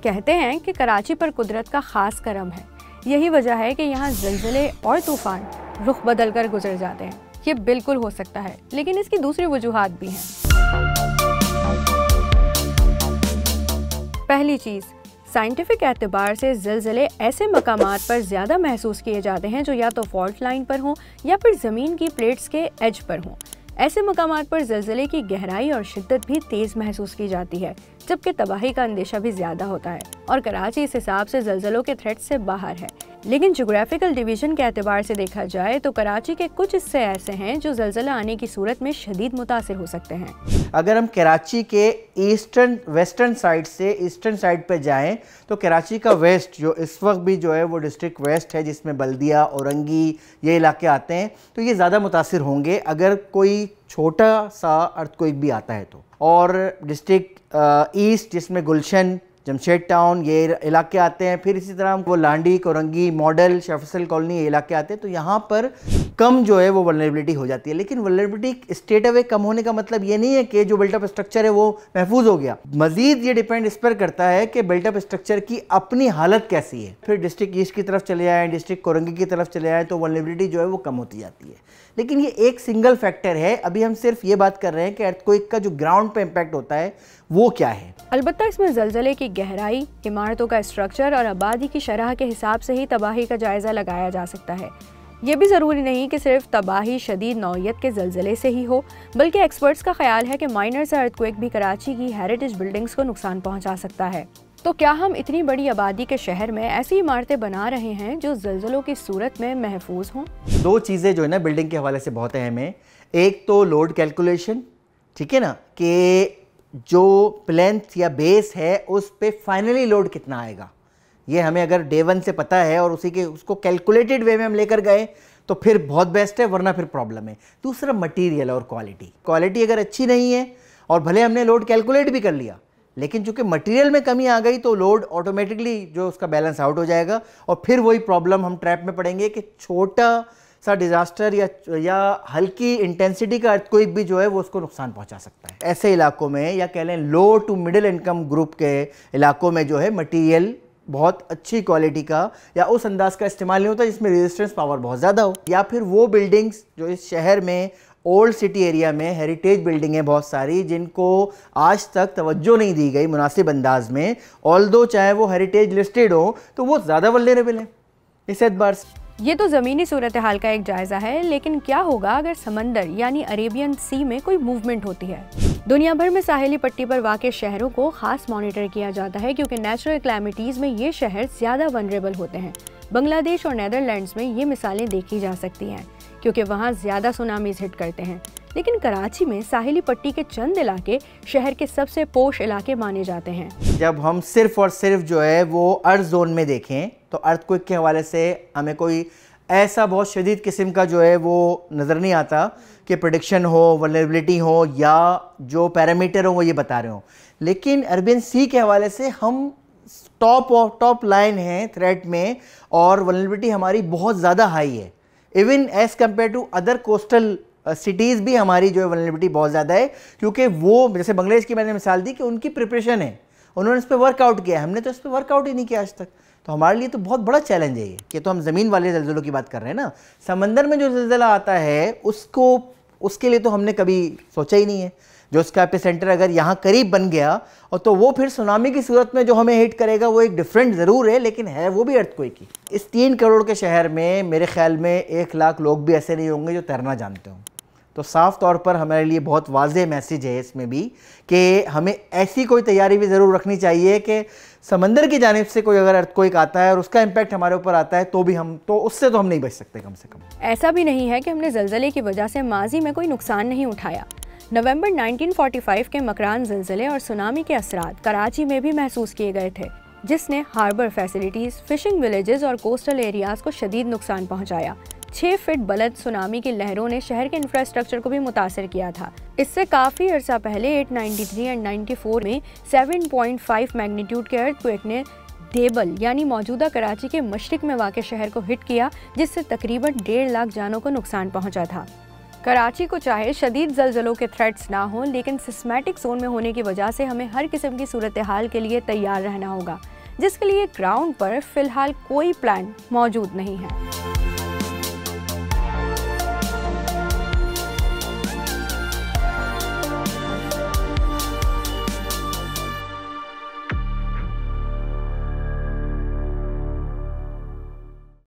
कहते हैं कि कराची पर कुदरत का खास करम है। यही वजह है कि यहाँ ज़लज़ले और तूफान रुख बदल कर गुजर जाते हैं। ये बिल्कुल हो सकता है, लेकिन इसकी दूसरी वजूहात भी हैं। पहली चीज़, साइंटिफिक एतबार से ज़लज़ले ऐसे मकामात पर ज़्यादा महसूस किए जाते हैं जो या तो फॉल्ट लाइन पर हों या फिर ज़मीन की प्लेट्स के एज पर हों। ऐसे मकामात पर ज़लज़ले की गहराई और शिद्दत भी तेज़ महसूस की जाती है, जबकि तबाही का अंदेशा भी ज़्यादा होता है और कराची इस हिसाब से ज़लज़लों के थ्रेट से बाहर है। लेकिन जोग्राफिकल डिवीज़न के एतबार से देखा जाए तो कराची के कुछ हिस्से ऐसे हैं जो ज़लज़ला आने की सूरत में शदीद मुतासिर हो सकते हैं। अगर हम कराची के वेस्टर्न साइड से ईस्टर्न साइड पर जाएं तो कराची का वेस्ट जो इस वक्त भी जो है वो डिस्ट्रिक्ट वेस्ट है, जिसमें बल्दिया, औरंगी ये इलाके आते हैं, तो ये ज़्यादा मुतासिर होंगे अगर कोई छोटा सा अर्थक्वेक भी आता है तो। और डिस्ट्रिक्ट ईस्ट जिसमें गुलशन, जमशेद टाउन ये इलाके आते हैं, फिर इसी तरह वो लांडी, कोरंगी, मॉडल, शेफसल कॉलोनी ये इलाके आते हैं, तो यहाँ पर कम जो है वो वल्नरेबिलिटी हो जाती है। लेकिन वल्नरेबिलिटी स्ट्रेट अवे कम होने का मतलब ये नहीं है कि जो बिल्टअप स्ट्रक्चर है वो महफूज हो गया। मजीद ये डिपेंड इस पर करता है कि बिल्टअप स्ट्रक्चर की अपनी हालत कैसी है। फिर डिस्ट्रिक्ट ईस्ट की तरफ चले आए, डिस्ट्रिक्ट कोरंगी की तरफ चले आए तो वल्नरेबिलिटी जो है वो कम होती जाती है। लेकिन ये एक सिंगल फैक्टर है। अभी हम सिर्फ ये बात कर रहे हैं कि अर्थक्वेक का जो ग्राउंड पे इम्पैक्ट होता है वो क्या है। अलबत्ता इसमें ज़लज़ले की गहराई, इमारतों का स्ट्रक्चर और आबादी की शरह के हिसाब से ही तबाही का जायज़ा लगाया जा सकता है। ये भी ज़रूरी नहीं कि सिर्फ तबाही शदीद नौइयत के ज़लज़ले से ही हो, बल्कि एक्सपर्ट्स का ख्याल है कि माइनर सा अर्थक्वेक भी कराची की हेरिटेज बिल्डिंग्स को नुकसान पहुँचा सकता है। तो क्या हम इतनी बड़ी आबादी के शहर में ऐसी इमारतें बना रहे हैं जो ज़लज़लों की सूरत में महफूज हों? दो चीज़ें जो है ना बिल्डिंग के हवाले से बहुत अहम है। एक तो लोड कैलकुलेशन, ठीक है ना, कि जो प्लेंथ या बेस है उस पे फाइनली लोड कितना आएगा, ये हमें अगर डे वन से पता है और उसको कैलकुलेटेड वे में हम लेकर गए तो फिर बहुत बेस्ट है, वरना फिर प्रॉब्लम है। दूसरा मटेरियल और क्वालिटी अगर अच्छी नहीं है और भले हमने लोड कैलकुलेट भी कर लिया, लेकिन चूंकि मटेरियल में कमी आ गई तो लोड ऑटोमेटिकली जो उसका बैलेंस आउट हो जाएगा और फिर वही प्रॉब्लम हम ट्रैप में पड़ेंगे कि छोटा सा डिजास्टर या हल्की इंटेंसिटी का अर्थक्वेक भी जो है वो उसको नुकसान पहुंचा सकता है। ऐसे इलाकों में या कह लें लो टू मिडिल इनकम ग्रुप के इलाकों में जो है मटेरियल बहुत अच्छी क्वालिटी का या उस अंदाज का इस्तेमाल नहीं होता जिसमें रेजिस्टेंस पावर बहुत ज़्यादा हो, या फिर वो बिल्डिंग्स जो इस शहर में ओल्ड सिटी एरिया में हेरिटेज बिल्डिंगें बहुत सारी जिनको आज तक तवज्जो नहीं दी गई मुनासिब अंदाज में, ऑल्दो चाहे वो हेरिटेज लिस्टेड हो तो वो ज़्यादा वल्नरेबल हैं इस एतबार से। ये तो ज़मीनी सूरत हाल का एक जायज़ा है, लेकिन क्या होगा अगर समंदर यानी अरेबियन सी में कोई मूवमेंट होती है? दुनिया भर में साहिली पट्टी पर वाक़े शहरों को खास मॉनिटर किया जाता है क्योंकि नेचुरल क्लैमिटीज़ में ये शहर ज़्यादा वनरेबल होते हैं। बांग्लादेश और नेदरलैंड्स में ये मिसालें देखी जा सकती हैं क्योंकि वहाँ ज़्यादा सुनामीज़ हिट करते हैं। लेकिन कराची में साहिली पट्टी के चंद इलाके शहर के सबसे पोश इलाके माने जाते हैं। जब हम सिर्फ और सिर्फ जो है वो अर्थ जोन में देखें तो अर्थक्वेक के हवाले से हमें कोई ऐसा बहुत शदीद किस्म का जो है वो नज़र नहीं आता कि प्रेडिक्शन हो, वल्नरेबिलिटी हो या जो पैरामीटर हो वो ये बता रहे हो। लेकिन अरेबियन सी के हवाले से हम टॉप लाइन हैं थ्रेट में और वल्नरेबिलिटी हमारी बहुत ज़्यादा हाई है। Even as compare to other coastal cities भी हमारी जो है वल्नरेबिलिटी बहुत ज़्यादा है, क्योंकि वो जैसे बांग्लादेश की मैंने मिसाल दी कि उनकी प्रिपरेशन है, उन्होंने इस पर वर्कआउट किया, हमने तो इस पर वर्कआउट ही नहीं किया आज तक। तो हमारे लिए तो बहुत बड़ा चैलेंज है ये कि तो हम ज़मीन वाले ज़लज़लों की बात कर रहे हैं ना, समंदर में जो ज़लज़ला आता है उसके लिए तो हमने कभी सोचा ही नहीं है। जो उसका एपिसेंटर अगर यहाँ करीब बन गया और तो वो फिर सुनामी की सूरत में जो हमें हिट करेगा वो एक डिफरेंट ज़रूर है, लेकिन है वो भी अर्थक्वेक ही। इस 3 करोड़ के शहर में मेरे ख्याल में 1 लाख लोग भी ऐसे नहीं होंगे जो तैरना जानते हों। तो साफ़ तौर पर हमारे लिए बहुत वाज़ेह मैसेज है इसमें भी कि हमें ऐसी कोई तैयारी भी ज़रूर रखनी चाहिए कि समंदर की जानिब से कोई अगर अर्थक्वेक आता है और उसका इम्पैक्ट हमारे ऊपर आता है तो भी उससे तो हम नहीं बच सकते कम से कम। ऐसा भी नहीं है कि हमने ज़लज़ले की वजह से माजी में कोई नुकसान नहीं उठाया। नवंबर 1945 के मकरान ज़लज़ले और सुनामी के असरात कराची में भी महसूस किए गए थे, जिसने हार्बर फैसिलिटीज़, फिशिंग विलेजेस और कोस्टल एरियाज़ को शदीद नुकसान पहुंचाया। 6 फीट बुलंद सुनामी की लहरों ने शहर के इंफ्रास्ट्रक्चर को भी मुतासर किया था। इससे काफ़ी अरसा पहले 893 और 94 में 7.5 मैग्नीट्यूड के अर्थक्वेक ने देबल यानी मौजूदा कराची के मशरिक में वाक़े शहर को हिट किया, जिससे तकरीबन 1.5 लाख जानों को नुकसान पहुंचा था। कराची को चाहे शदीद ज़लज़लों के थ्रेट्स ना हों, लेकिन सिस्मेटिक जोन में होने की वजह से हमें हर किस्म की सूरत हाल के लिए तैयार रहना होगा। जिसके लिए ग्राउंड पर फिलहाल कोई प्लान मौजूद नहीं है।